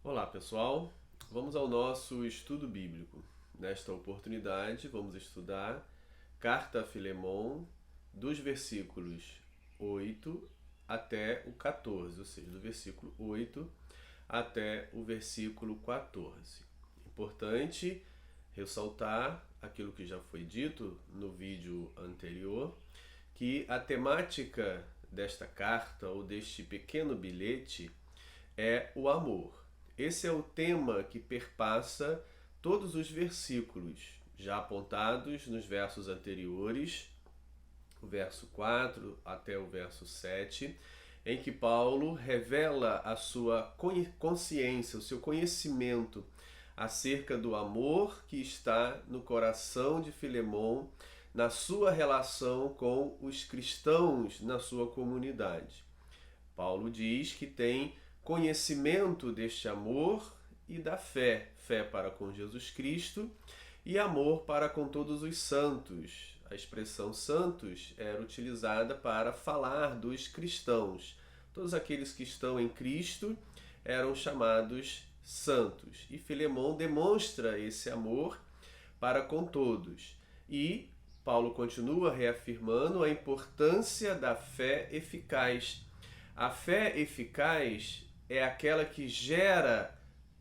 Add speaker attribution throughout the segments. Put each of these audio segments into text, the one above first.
Speaker 1: Olá pessoal, vamos ao nosso estudo bíblico. Nesta oportunidade vamos estudar Carta a Filemon dos versículos 8 até o 14, ou seja, do versículo 8 até o versículo 14. Importante ressaltar aquilo que já foi dito no vídeo anterior, que a temática desta carta ou deste pequeno bilhete é o amor. Esse é o tema que perpassa todos os versículos já apontados nos versos anteriores, o verso 4 até o verso 7, em que Paulo revela a sua consciência, o seu conhecimento acerca do amor que está no coração de Filemon, na sua relação com os cristãos na sua comunidade. Paulo diz que tem conhecimento deste amor e da fé, fé para com Jesus Cristo e amor para com todos os santos. A expressão santos era utilizada para falar dos cristãos. Todos aqueles que estão em Cristo eram chamados santos. E Filemon demonstra esse amor para com todos. E Paulo continua reafirmando a importância da fé eficaz. A fé eficaz é aquela que gera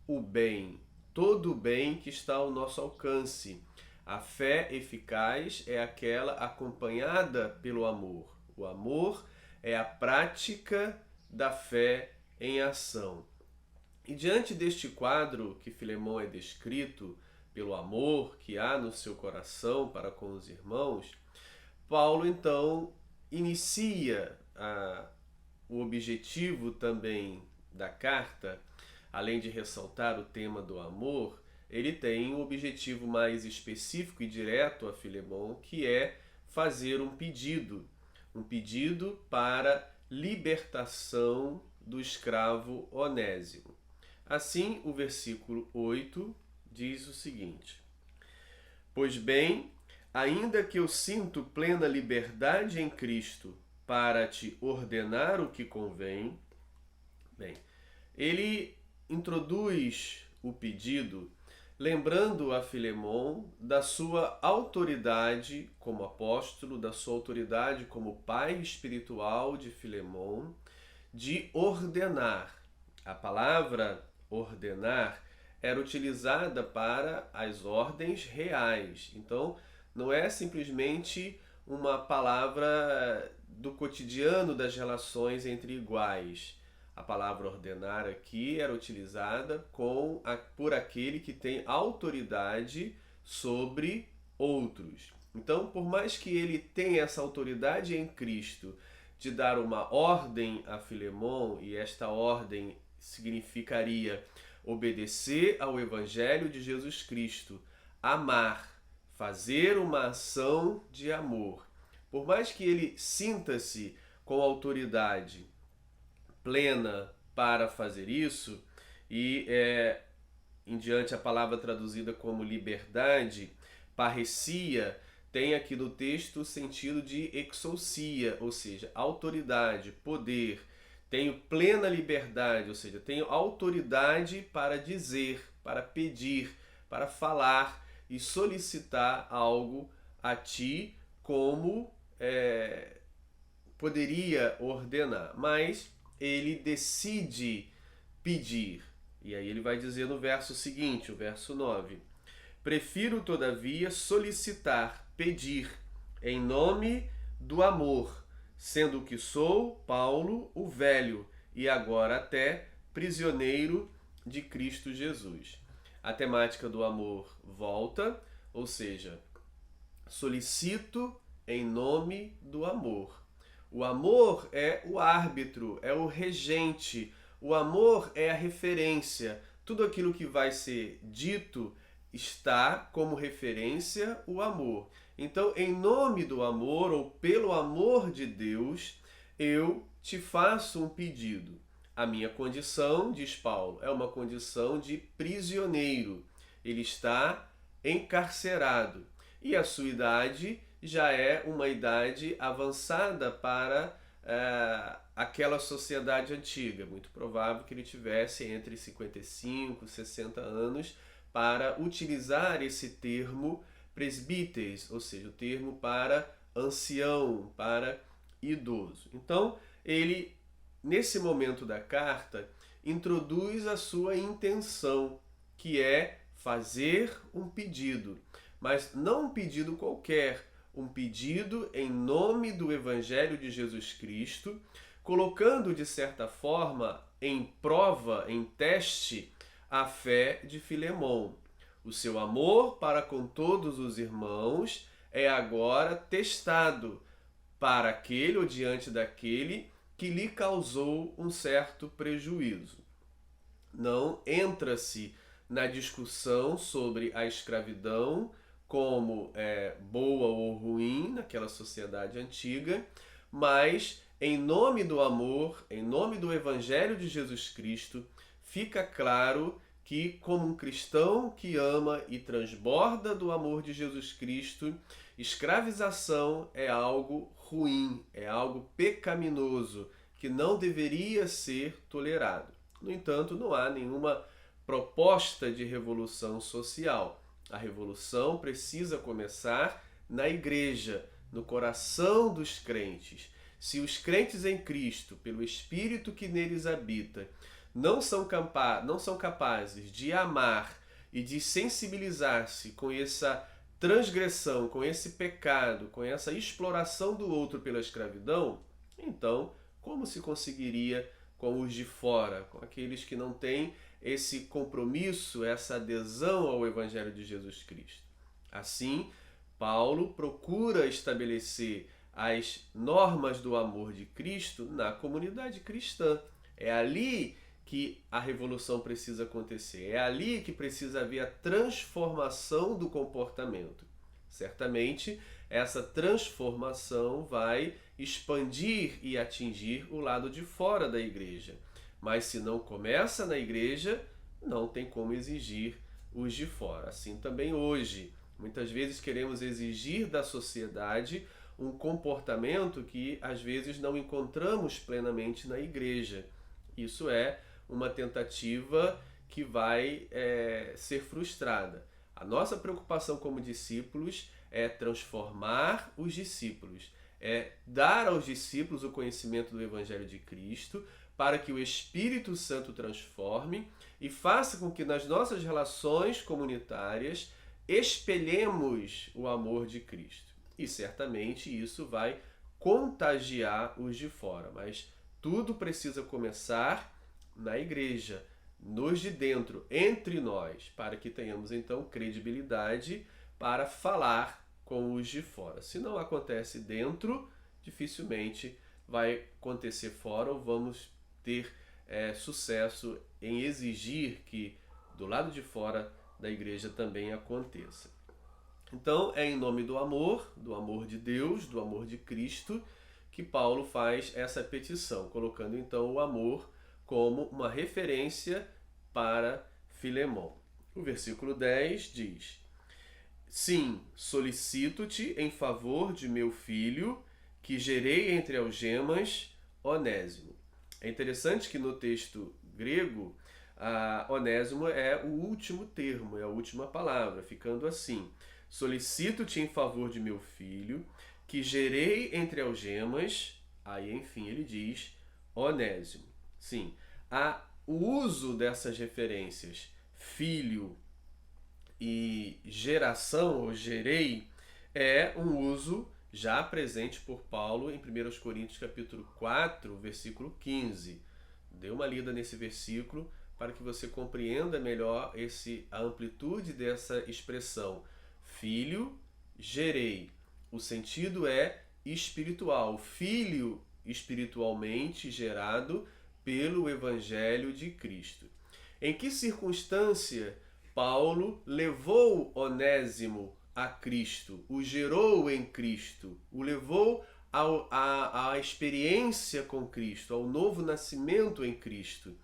Speaker 1: o bem, todo o bem que está ao nosso alcance. A fé eficaz é aquela acompanhada pelo amor. O amor é a prática da fé em ação. E diante deste quadro que Filemon é descrito pelo amor que há no seu coração para com os irmãos, Paulo então inicia o objetivo também da carta, além de ressaltar o tema do amor, ele tem um objetivo mais específico e direto a Filemon, que é fazer um pedido para libertação do escravo Onésimo. Assim, o versículo 8 diz o seguinte: Pois bem, ainda que eu sinto plena liberdade em Cristo para te ordenar o que convém. Bem, ele introduz o pedido lembrando a Filemon da sua autoridade como apóstolo, da sua autoridade como pai espiritual de Filemon, de ordenar. A palavra ordenar era utilizada para as ordens reais. Então, não é simplesmente uma palavra do cotidiano das relações entre iguais. A palavra ordenar aqui era utilizada por aquele que tem autoridade sobre outros. Então, por mais que ele tenha essa autoridade em Cristo de dar uma ordem a Filemon, e esta ordem significaria obedecer ao Evangelho de Jesus Cristo, amar, fazer uma ação de amor. Por mais que ele sinta-se com autoridade plena para fazer isso, e em diante a palavra traduzida como liberdade, parresia, tem aqui no texto o sentido de exousia, ou seja, autoridade, poder. Tenho plena liberdade, ou seja, tenho autoridade para dizer, para pedir, para falar e solicitar algo a ti como poderia ordenar. Mas ele decide pedir. E aí ele vai dizer no verso seguinte, o verso 9: Prefiro, todavia, solicitar, pedir, em nome do amor, sendo que sou, Paulo, o velho, e agora até prisioneiro de Cristo Jesus. A temática do amor volta, ou seja, solicito em nome do amor. O amor é o árbitro, é o regente, o amor é a referência. Tudo aquilo que vai ser dito está como referência o amor. Então, em nome do amor ou pelo amor de Deus, eu te faço um pedido. A minha condição, diz Paulo, é uma condição de prisioneiro. Ele está encarcerado. E a sua idade já é uma idade avançada para aquela sociedade antiga. Muito provável que ele tivesse entre 55 e 60 anos para utilizar esse termo presbíteres, ou seja, o termo para ancião, para idoso. Então, ele, nesse momento da carta, introduz a sua intenção, que é fazer um pedido, mas não um pedido qualquer, um pedido em nome do Evangelho de Jesus Cristo, colocando de certa forma em prova, em teste, a fé de Filemon. O seu amor para com todos os irmãos é agora testado para aquele ou diante daquele que lhe causou um certo prejuízo. Não entra-se na discussão sobre a escravidão como boa ou ruim naquela sociedade antiga, mas em nome do amor, em nome do Evangelho de Jesus Cristo, fica claro que, como um cristão que ama e transborda do amor de Jesus Cristo, escravização é algo ruim, é algo pecaminoso, que não deveria ser tolerado. No entanto, não há nenhuma proposta de revolução social. A revolução precisa começar na igreja, no coração dos crentes. Se os crentes em Cristo, pelo Espírito que neles habita, não são capazes de amar e de sensibilizar-se com essa transgressão, com esse pecado, com essa exploração do outro pela escravidão, então como se conseguiria com os de fora, com aqueles que não têm esse compromisso, essa adesão ao Evangelho de Jesus Cristo? Assim, Paulo procura estabelecer as normas do amor de Cristo na comunidade cristã. É ali que a revolução precisa acontecer. É ali que precisa haver a transformação do comportamento. Certamente, essa transformação vai expandir e atingir o lado de fora da igreja. Mas se não começa na igreja, não tem como exigir os de fora. Assim também hoje. Muitas vezes queremos exigir da sociedade um comportamento que às vezes não encontramos plenamente na igreja. Isso é uma tentativa que vai ser frustrada. A nossa preocupação como discípulos é transformar os discípulos, é dar aos discípulos o conhecimento do Evangelho de Cristo, para que o Espírito Santo transforme e faça com que nas nossas relações comunitárias espelhemos o amor de Cristo. E certamente isso vai contagiar os de fora, mas tudo precisa começar na igreja, nos de dentro, entre nós, para que tenhamos então credibilidade para falar com os de fora. Se não acontece dentro, dificilmente vai acontecer fora, ou vamos ter sucesso em exigir que do lado de fora da igreja também aconteça. Então é em nome do amor de Deus, do amor de Cristo, que Paulo faz essa petição, colocando então o amor como uma referência para Filemon. O versículo 10 diz: Sim, solicito-te em favor de meu filho, que gerei entre algemas, Onésimo. É interessante que no texto grego, Onésimo é o último termo, é a última palavra, ficando assim: solicito-te em favor de meu filho, que gerei entre algemas, aí enfim ele diz, Onésimo. Sim, o uso dessas referências, filho e geração, ou gerei, é um uso já presente por Paulo em 1 Coríntios capítulo 4, versículo 15. Dê uma lida nesse versículo para que você compreenda melhor a amplitude dessa expressão. Filho, gerei. O sentido é espiritual. Filho espiritualmente gerado pelo Evangelho de Cristo. Em que circunstância Paulo levou Onésimo a Cristo, o gerou em Cristo, o levou à experiência com Cristo, ao novo nascimento em Cristo?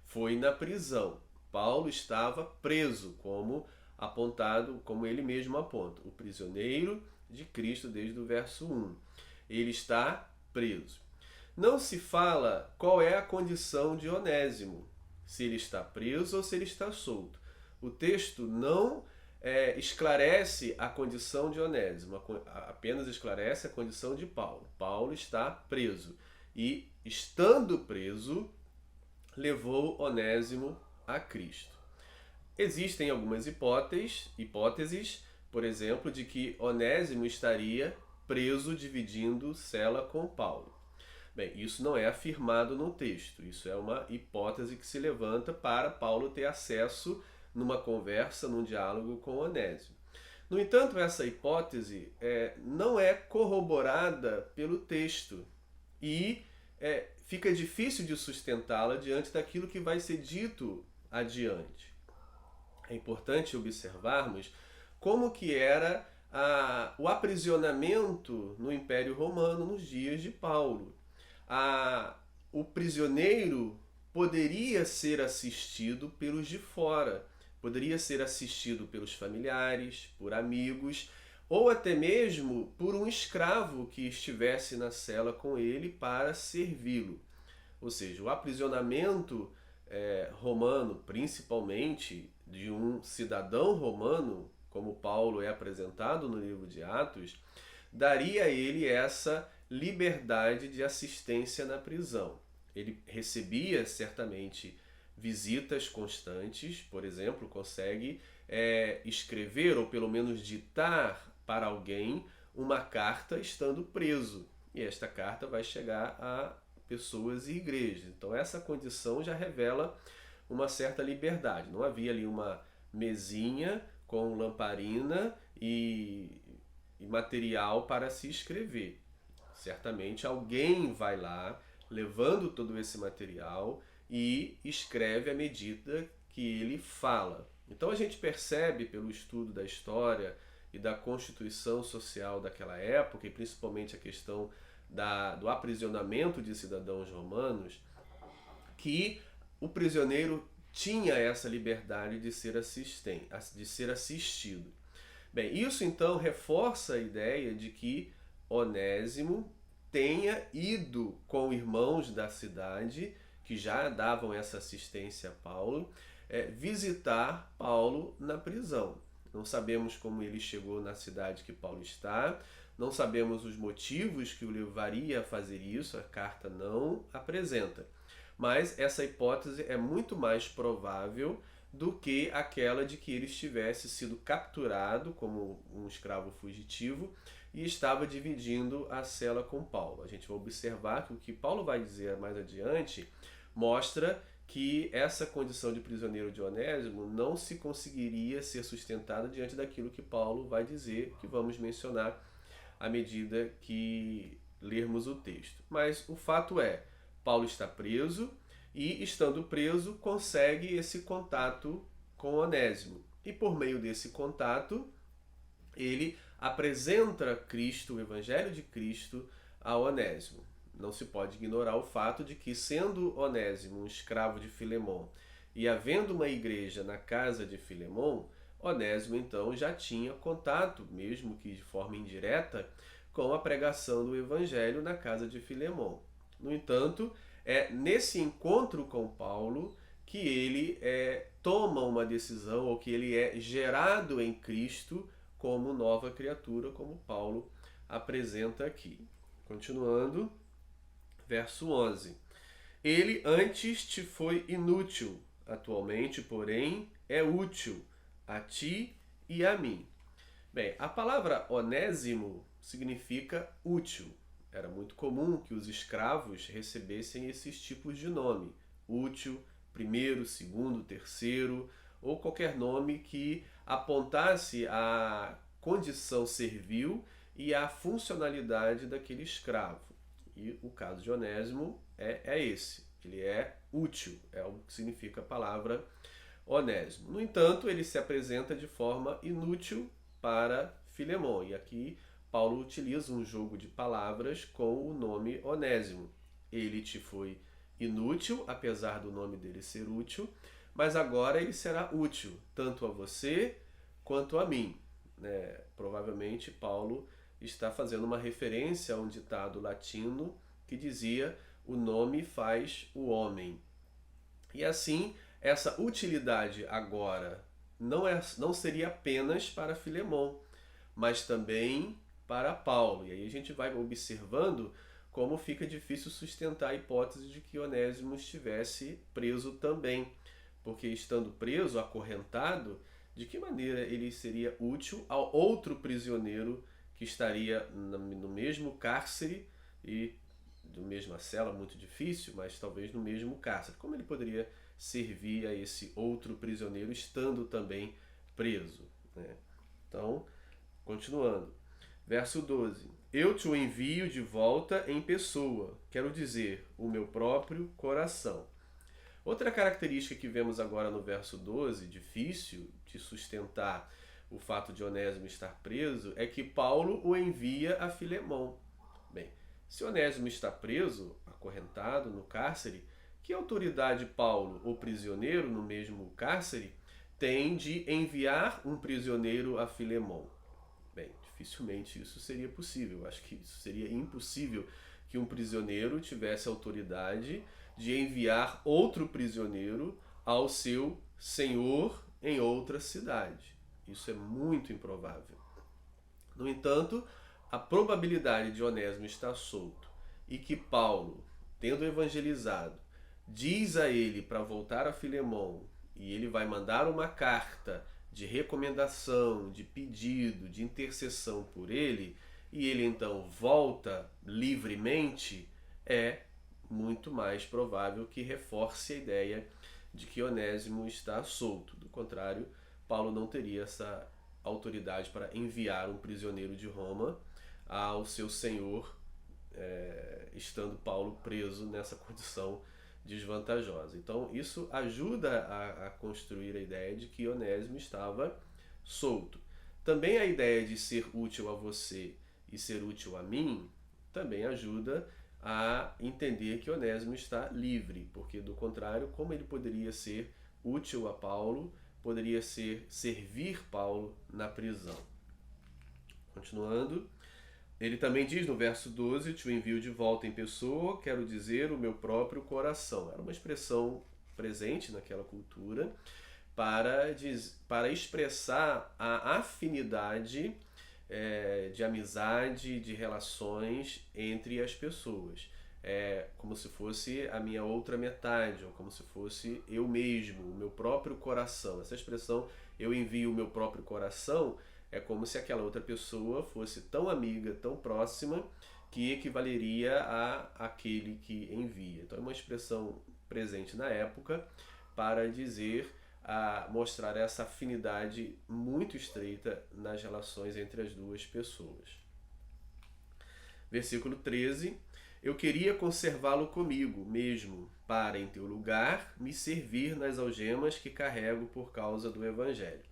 Speaker 1: Foi na prisão. Paulo estava preso, como apontado, como ele mesmo aponta, o prisioneiro de Cristo desde o verso 1. Ele está preso. não se fala qual é a condição de Onésimo, se ele está preso ou se ele está solto. O texto não esclarece a condição de Onésimo, apenas esclarece a condição de Paulo. Paulo está preso e, estando preso, levou Onésimo a Cristo. Existem algumas hipóteses, por exemplo, de que Onésimo estaria preso dividindo cela com Paulo. Bem, isso não é afirmado no texto, isso é uma hipótese que se levanta para Paulo ter acesso numa conversa, num diálogo com Onésimo. No entanto, essa hipótese não é corroborada pelo texto e fica difícil de sustentá-la diante daquilo que vai ser dito adiante. É importante observarmos como que era o aprisionamento no Império Romano nos dias de Paulo. O prisioneiro poderia ser assistido pelos de fora, poderia ser assistido pelos familiares, por amigos, ou até mesmo por um escravo que estivesse na cela com ele para servi-lo. Ou seja, o aprisionamento romano, principalmente de um cidadão romano, como Paulo é apresentado no livro de Atos, daria a ele essa liberdade de assistência na prisão. Ele recebia certamente visitas constantes, por exemplo, consegue escrever ou pelo menos ditar para alguém uma carta estando preso. E esta carta vai chegar a pessoas e igrejas. Então essa condição já revela uma certa liberdade. Não havia ali uma mesinha com lamparina e material para se escrever. Certamente alguém vai lá levando todo esse material e escreve à medida que ele fala. Então a gente percebe pelo estudo da história e da constituição social daquela época, e principalmente a questão do aprisionamento de cidadãos romanos, que o prisioneiro tinha essa liberdade de ser assistido. Bem, isso então reforça a ideia de que Onésimo tenha ido com irmãos da cidade, que já davam essa assistência a Paulo, visitar Paulo na prisão. Não sabemos como ele chegou na cidade que Paulo está, não sabemos os motivos que o levaria a fazer isso, a carta não apresenta. Mas essa hipótese é muito mais provável do que aquela de que ele estivesse sido capturado como um escravo fugitivo e estava dividindo a cela com Paulo. A gente vai observar que o que Paulo vai dizer mais adiante mostra que essa condição de prisioneiro de Onésimo não se conseguiria ser sustentada diante daquilo que Paulo vai dizer, que vamos mencionar à medida que lermos o texto. Mas o fato é, Paulo está preso e, estando preso, consegue esse contato com Onésimo. E por meio desse contato, ele apresenta Cristo, o Evangelho de Cristo, a Onésimo. Não se pode ignorar o fato de que, sendo Onésimo um escravo de Filemon e havendo uma igreja na casa de Filemon, Onésimo então já tinha contato, mesmo que de forma indireta, com a pregação do Evangelho na casa de Filemon. No entanto, é nesse encontro com Paulo que ele toma uma decisão, ou que ele é gerado em Cristo como nova criatura, como Paulo apresenta aqui. Continuando, verso 11. Ele antes te foi inútil, atualmente, porém, é útil a ti e a mim. Bem, a palavra onésimo significa útil. Era muito comum que os escravos recebessem esses tipos de nome. Útil, primeiro, segundo, terceiro, ou qualquer nome que apontasse a condição servil e a funcionalidade daquele escravo. E o caso de Onésimo é esse. Ele é útil, é o que significa a palavra Onésimo. No entanto, ele se apresenta de forma inútil para Filemon. E aqui Paulo utiliza um jogo de palavras com o nome Onésimo. Ele te foi inútil, apesar do nome dele ser útil, mas agora ele será útil, tanto a você quanto a mim. Provavelmente Paulo está fazendo uma referência a um ditado latino que dizia: o nome faz o homem. E assim, essa utilidade agora não seria apenas para Filemon, mas também para Paulo. E aí a gente vai observando como fica difícil sustentar a hipótese de que Onésimo estivesse preso também. Porque estando preso, acorrentado, de que maneira ele seria útil ao outro prisioneiro que estaria no mesmo cárcere e na mesma cela, muito difícil, mas talvez no mesmo cárcere. Como ele poderia servir a esse outro prisioneiro estando também preso, né? Então, continuando. Verso 12. Eu te o envio de volta em pessoa, quero dizer, o meu próprio coração. Outra característica que vemos agora no verso 12, difícil de sustentar o fato de Onésimo estar preso, é que Paulo o envia a Filemon. Bem, se Onésimo está preso, acorrentado no cárcere, que autoridade Paulo, o prisioneiro no mesmo cárcere, tem de enviar um prisioneiro a Filemon? Bem, dificilmente isso seria possível. Acho que isso seria impossível que um prisioneiro tivesse autoridade de enviar outro prisioneiro ao seu senhor em outra cidade. Isso é muito improvável. No entanto, a probabilidade de Onésimo estar solto e que Paulo, tendo evangelizado, diz a ele para voltar a Filemon e ele vai mandar uma carta de recomendação, de pedido, de intercessão por ele, e ele então volta livremente, é muito mais provável que reforce a ideia de que Onésimo está solto. Do contrário, Paulo não teria essa autoridade para enviar um prisioneiro de Roma ao seu senhor, estando Paulo preso nessa condição desvantajosa. Então isso ajuda a construir a ideia de que Onésimo estava solto. Também a ideia de ser útil a você e ser útil a mim também ajuda a entender que Onésimo está livre, porque do contrário, como ele poderia ser útil a Paulo, poderia servir Paulo na prisão. Continuando, ele também diz no verso 12, te o envio de volta em pessoa, quero dizer, o meu próprio coração. Era uma expressão presente naquela cultura para expressar a afinidade de amizade, de relações entre as pessoas. É como se fosse a minha outra metade, ou como se fosse eu mesmo, o meu próprio coração. Essa expressão, eu envio o meu próprio coração, é como se aquela outra pessoa fosse tão amiga, tão próxima, que equivaleria a aquele que envia. Então é uma expressão presente na época para dizer, mostrar essa afinidade muito estreita nas relações entre as duas pessoas. Versículo 13. Eu queria conservá-lo comigo mesmo, para em teu lugar me servir nas algemas que carrego por causa do Evangelho.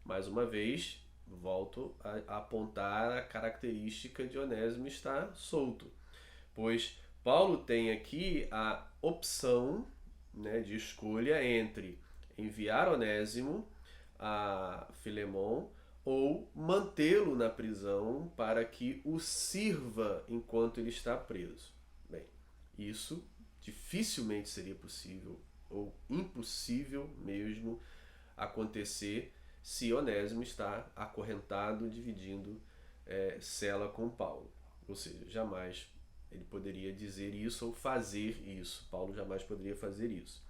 Speaker 1: Mais uma vez, volto a apontar a característica de Onésimo estar solto, pois Paulo tem aqui a opção, né, de escolha entre enviar Onésimo a Filemon ou mantê-lo na prisão para que o sirva enquanto ele está preso. Bem, isso dificilmente seria possível, ou impossível mesmo, acontecer se Onésimo está acorrentado, dividindo cela com Paulo. Ou seja, jamais ele poderia dizer isso ou fazer isso. Paulo jamais poderia fazer isso.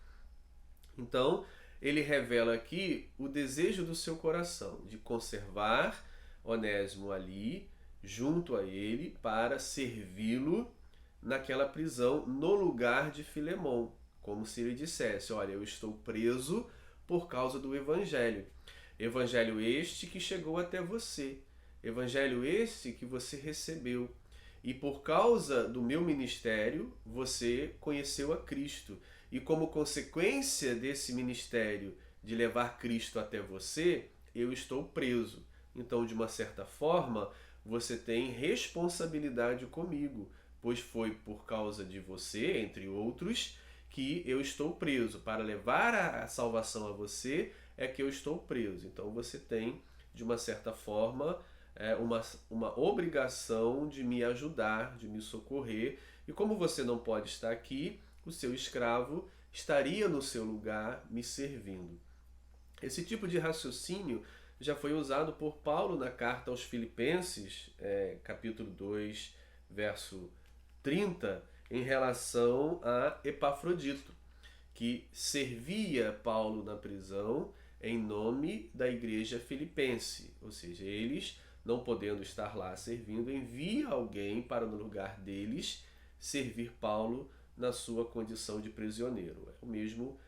Speaker 1: Então, ele revela aqui o desejo do seu coração de conservar Onésimo ali, junto a ele, para servi-lo naquela prisão, no lugar de Filemon. Como se ele dissesse, olha, eu estou preso por causa do Evangelho. Evangelho este que chegou até você. Evangelho este que você recebeu. E por causa do meu ministério, você conheceu a Cristo. E como consequência desse ministério de levar Cristo até você, eu estou preso. Então, de uma certa forma, você tem responsabilidade comigo, pois foi por causa de você, entre outros, que eu estou preso. Para levar a salvação a você, é que eu estou preso. Então, você tem, de uma certa forma, uma obrigação de me ajudar, de me socorrer, E como você não pode estar aqui, o seu escravo estaria no seu lugar me servindo. Esse tipo de raciocínio já foi usado por Paulo na carta aos Filipenses, capítulo 2, verso 30, em relação a Epafrodito, que servia Paulo na prisão em nome da igreja filipense. Ou seja, eles, não podendo estar lá servindo, envia alguém para, no lugar deles, servir Paulo na sua condição de prisioneiro. É o mesmo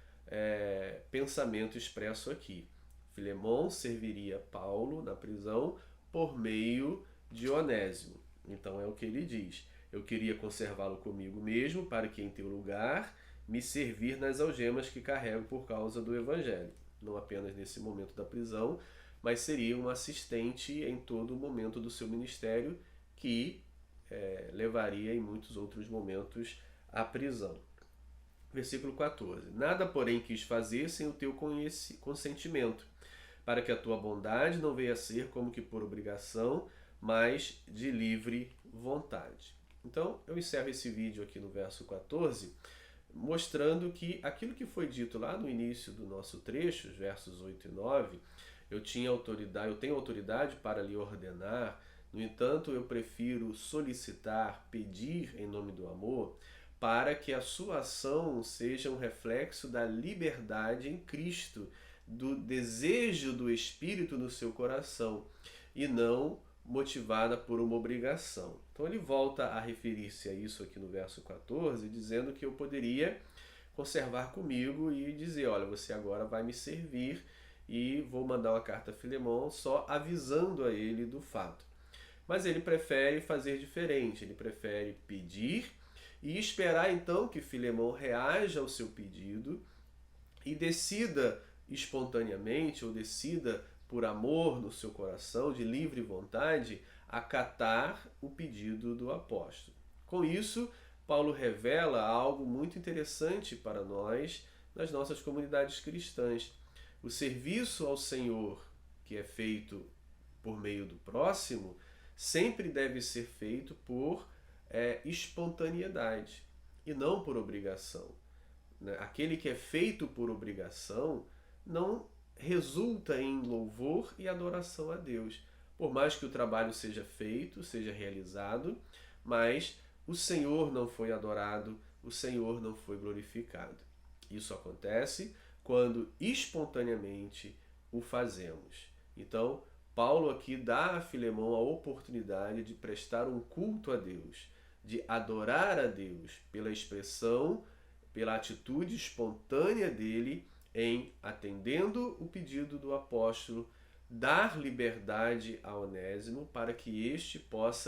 Speaker 1: pensamento expresso aqui. Filemon serviria Paulo na prisão por meio de Onésimo. Então é o que ele diz: eu queria conservá-lo comigo mesmo, para que em teu lugar me servir nas algemas que carrego por causa do Evangelho. Não apenas nesse momento da prisão, mas seria um assistente em todo o momento do seu ministério, que levaria em muitos outros momentos à prisão. Versículo 14. Nada, porém, quis fazer sem o teu consentimento, para que a tua bondade não venha a ser como que por obrigação, mas de livre vontade. Então, eu encerro esse vídeo aqui no verso 14, mostrando que aquilo que foi dito lá no início do nosso trecho, os versos 8 e 9, eu tenho autoridade para lhe ordenar, no entanto, eu prefiro solicitar, pedir em nome do amor, para que a sua ação seja um reflexo da liberdade em Cristo, do desejo do Espírito no seu coração, e não motivada por uma obrigação. Então ele volta a referir-se a isso aqui no verso 14, dizendo que eu poderia conservar comigo e dizer, olha, você agora vai me servir, e vou mandar uma carta a Filemon só avisando a ele do fato. Mas ele prefere fazer diferente, ele prefere pedir e esperar então que Filemon reaja ao seu pedido e decida espontaneamente, ou decida por amor no seu coração, de livre vontade, acatar o pedido do apóstolo. Com isso, Paulo revela algo muito interessante para nós nas nossas comunidades cristãs. O serviço ao Senhor, que é feito por meio do próximo, sempre deve ser feito por espontaneidade e não por obrigação. Aquele que é feito por obrigação não resulta em louvor e adoração a Deus. Por mais que o trabalho seja feito, seja realizado, mas o Senhor não foi adorado, o Senhor não foi glorificado. Isso acontece quando espontaneamente o fazemos. Então, Paulo aqui dá a Filemon a oportunidade de prestar um culto a Deus, de adorar a Deus pela expressão, pela atitude espontânea dele em, atendendo o pedido do apóstolo, dar liberdade a Onésimo para que este possa